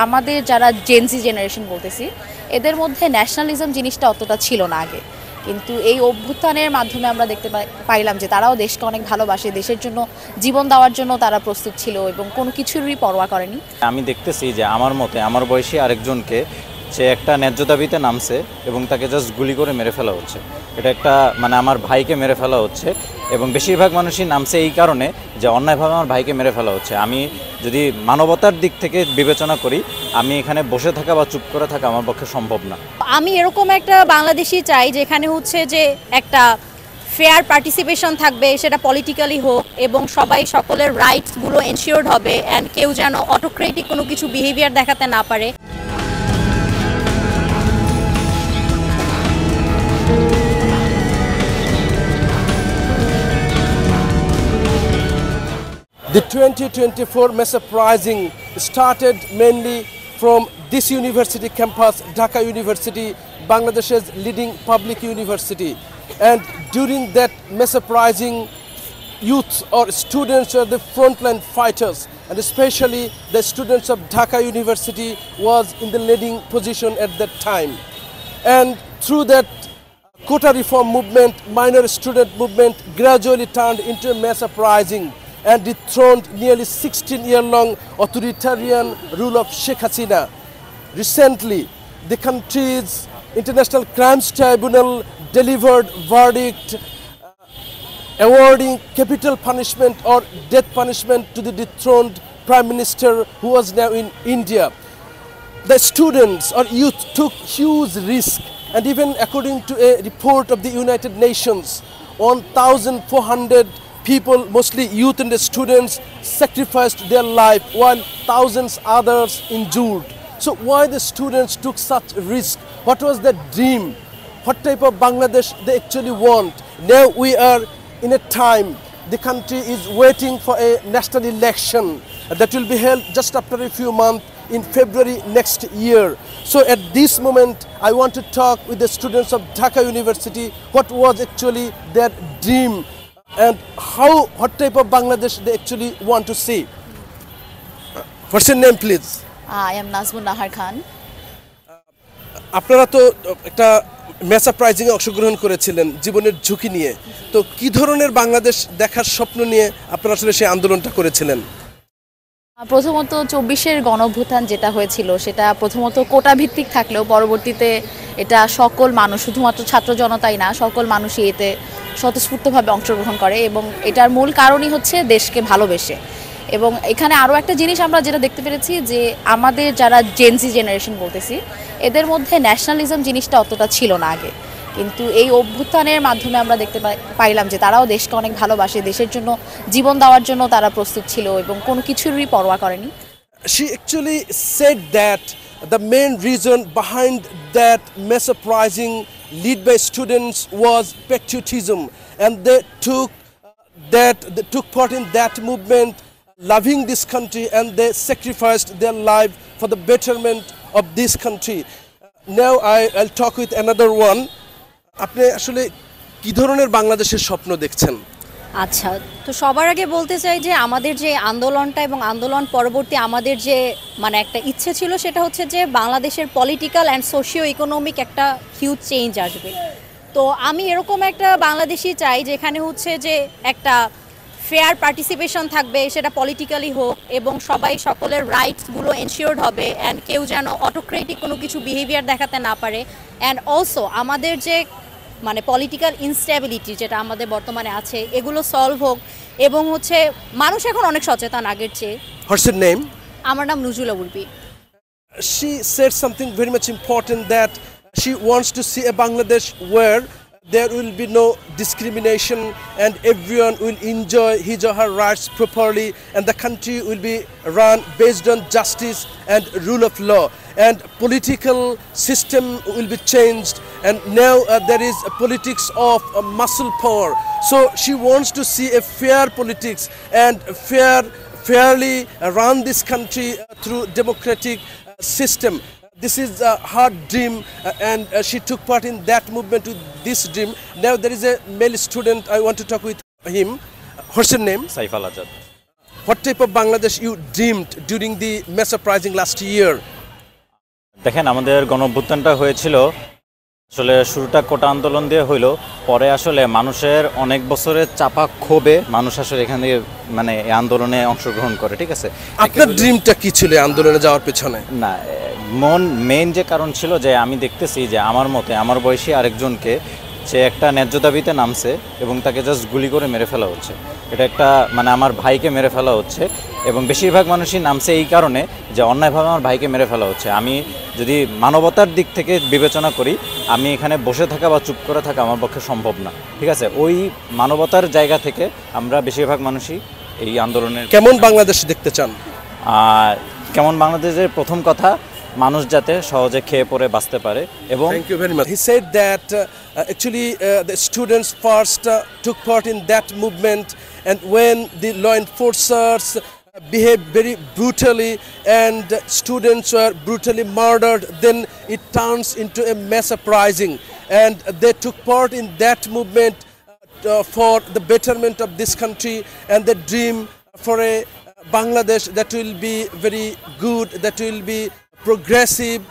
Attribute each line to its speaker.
Speaker 1: আমাদের যারা Gen Z generation বলতেছি এদের মধ্যে ন্যাশনালিজম জিনিসটা অতটা ছিল না আগে, কিন্তু এই অভ্যুত্থানের মাধ্যমে আমরা দেখতে পাইলাম যে তারাও দেশকে অনেক ভালোবাসে, দেশের জন্য জীবন দেওয়ার জন্য তারা প্রস্তুত ছিল এবং কোনো কিছুরই পরোয়া করেনি।
Speaker 2: আমি দেখতেছি যে আমার মতে আমার বয়সী আরেকজনকে সে একটা ন্যায্য দাবিতে নামছে এবং তাকে জাস্ট গুলি করে মেরে ফেলা হচ্ছে। এটা একটা মানে আমার ভাইকে মেরে ফেলা হচ্ছে এবং বেশিরভাগ মানুষই নামছে এই কারণে যে অন্যায়ভাবে আমার ভাইকে মেরে ফেলা হচ্ছে। আমি যদি মানবতার দিক থেকে বিবেচনা করি, আমি এখানে বসে থাকা বা চুপ করে থাকা আমার পক্ষে সম্ভব না।
Speaker 3: আমি এরকম একটা বাংলাদেশি চাই যেখানে হচ্ছে যে একটা ফেয়ার পার্টিসিপেশন থাকবে, সেটা পলিটিক্যালি হোক, এবং সবাই সকলের রাইটসগুলো এনশিওরড হবে অ্যান্ড কেউ যেন অটোক্রেটিক কোনো কিছু বিহেভিয়ার দেখাতে না পারে।
Speaker 4: The 2024 Mesa Uprising started mainly from this university campus, Dhaka University, Bangladesh's leading public university. And during that Mesa Uprising, youth or students are the frontline fighters, and especially the students of Dhaka University was in the leading position at that time. And through that quota reform movement, minor student movement gradually turned into a mass uprising and dethroned nearly 16-year-long authoritarian rule of Sheikh Hasina. Recently, the country's International Crimes Tribunal delivered verdict awarding capital punishment or death punishment to the dethroned Prime Minister who was now in India. The students or youth took huge risk, and even according to a report of the United Nations, 1,400 people, mostly youth and the students, sacrificed their life while thousands others injured. So why the students took such risk? What was their dream? What type of Bangladesh they actually want? Now we are in a time the country is waiting for a national election that will be held just after a few months in February next year. So at this moment I want to talk with the students of Dhaka University what was actually their dream and what type of Bangladesh they actually want to see. What's your name, please?
Speaker 1: I am Nazmun Nahar Khan.
Speaker 4: আপনারা তো একটা match uprising এ অংশগ্রহণ করেছিলেন জীবনের ঝুঁকি নিয়ে, তো কি ধরনের বাংলাদেশ দেখার স্বপ্ন নিয়ে আপনারা আসলে সেই আন্দোলনটা করেছিলেন?
Speaker 1: প্রথমত 24-এর গণঅভ্যুত্থান যেটা হয়েছিল সেটা প্রথমত কোটা ভিত্তিক থাকলেও পরবর্তীতে এটা সকল মানুষ, শুধুমাত্র ছাত্র জনতাই না, সকল মানুষই এতে স্বতঃস্ফূর্তভাবে অংশগ্রহণ করে এবং এটার মূল কারণই হচ্ছে দেশকে ভালোবেসে। এবং এখানে আরও একটা জিনিস আমরা যেটা দেখতে পেরেছি যে আমাদের যারা জেনজি জেনারেশন বলতেছি এদের মধ্যে ন্যাশনালিজম জিনিসটা অতটা ছিল না আগে, কিন্তু এই অভ্যুত্থানের মাধ্যমে আমরা দেখতে পাইলাম যে তারাও দেশকে অনেক ভালোবাসে, দেশের জন্য জীবন দেওয়ার জন্য তারা প্রস্তুত ছিল এবং কোনো কিছুরই পরোয়া করেনি।
Speaker 4: She actually said that the main reason behind that mass uprising led by students was patriotism, and they took part in that movement, loving this country, and they sacrificed their life for the betterment of this country. Now I'll talk with another one. আপনি আসলে কি ধরনের বাংলাদেশের স্বপ্ন দেখছেন?
Speaker 3: আচ্ছা, তো সবার আগে বলতে চাই যে আমাদের যে আন্দোলনটা এবং আন্দোলন পরবর্তী আমাদের যে মানে একটা ইচ্ছে ছিল সেটা হচ্ছে যে বাংলাদেশের পলিটিক্যাল অ্যান্ড সোশিও ইকোনমিক একটা হিউজ চেঞ্জ আসবে। তো আমি এরকম একটা বাংলাদেশি চাই যেখানে হচ্ছে যে একটা ফেয়ার পার্টিসিপেশন থাকবে, সেটা পলিটিক্যালি হোক, এবং সবাই সকলের রাইটসগুলো এনশিওরড হবে অ্যান্ড কেউ যেন অটোক্রেটিক কোনো কিছু বিহেভিয়ার দেখাতে না পারে। অ্যান্ড অলসো আমাদের যে মানে পলিটিক্যাল ইনস্টেবিলিটি যেটা আমাদের বর্তমানে আছে এগুলো সলভ হোক, এবং হচ্ছে মানুষ এখন অনেক সচেতন আগের চেয়ে।
Speaker 4: What's your name?
Speaker 3: আমার নাম নুজুলা Urvi.
Speaker 4: She said something very much important, that she wants to see a Bangladesh where there will be no discrimination and everyone will enjoy his or her rights properly, and the country will be run based on justice and rule of law, and political system will be changed, and now there is a politics of muscle power. So she wants to see a fair politics and fairly run this country through democratic system. This is her dream, and she took part in that movement with this dream. Now there is a male student, I want to talk with him. What's your name?
Speaker 2: Saif Al Azad.
Speaker 4: what type of Bangladesh you dreamed during the mass uprising last year?
Speaker 2: দেখেন আমাদের গণঅভ্যুত্থানটা হয়েছিল আসলে শুরুটা কোটা আন্দোলন দিয়ে হইলো, পরে আসলে মানুষের অনেক বছরের চাপা ক্ষোভে মানুষ আসলে এখানে মানে এই আন্দোলনে অংশগ্রহণ করে, ঠিক আছে।
Speaker 4: আপনার ড্রিমটা কি ছিল এই আন্দোলনে যাওয়ার পেছনে?
Speaker 2: না, মেইন যে কারণ ছিল যে আমি দেখতেছি যে আমার মতে আমার বয়সী আরেকজনকে সে একটা ন্যায্য দাবিতে নামছে এবং তাকে জাস্ট গুলি করে মেরে ফেলা হচ্ছে। এটা একটা মানে আমার ভাইকে মেরে ফেলা হচ্ছে এবং বেশিরভাগ মানুষই নামছে এই কারণে যে অন্যায়ভাবে আমার ভাইকে মেরে ফেলা হচ্ছে। আমি যদি মানবতার দিক থেকে বিবেচনা করি, আমি এখানে বসে থাকা বা চুপ করে থাকা আমার পক্ষে সম্ভব না, ঠিক আছে। ওই মানবতার জায়গা থেকে আমরা বেশিরভাগ মানুষই এই আন্দোলনের
Speaker 4: কেমন বাংলাদেশ দেখতে চান?
Speaker 2: কেমন বাংলাদেশের প্রথম কথা মানুষ যাতে সহজে খেয়ে পরে বাঁচতে পারে এবং
Speaker 4: Thank you very much. He said that actually the students first took part in that movement, and when the law enforcers behaved very brutally and students were brutally murdered, then it turns into a mass uprising, and they took part in that movement for the betterment of this country and the dream for a Bangladesh that will be very good, that will be progressive.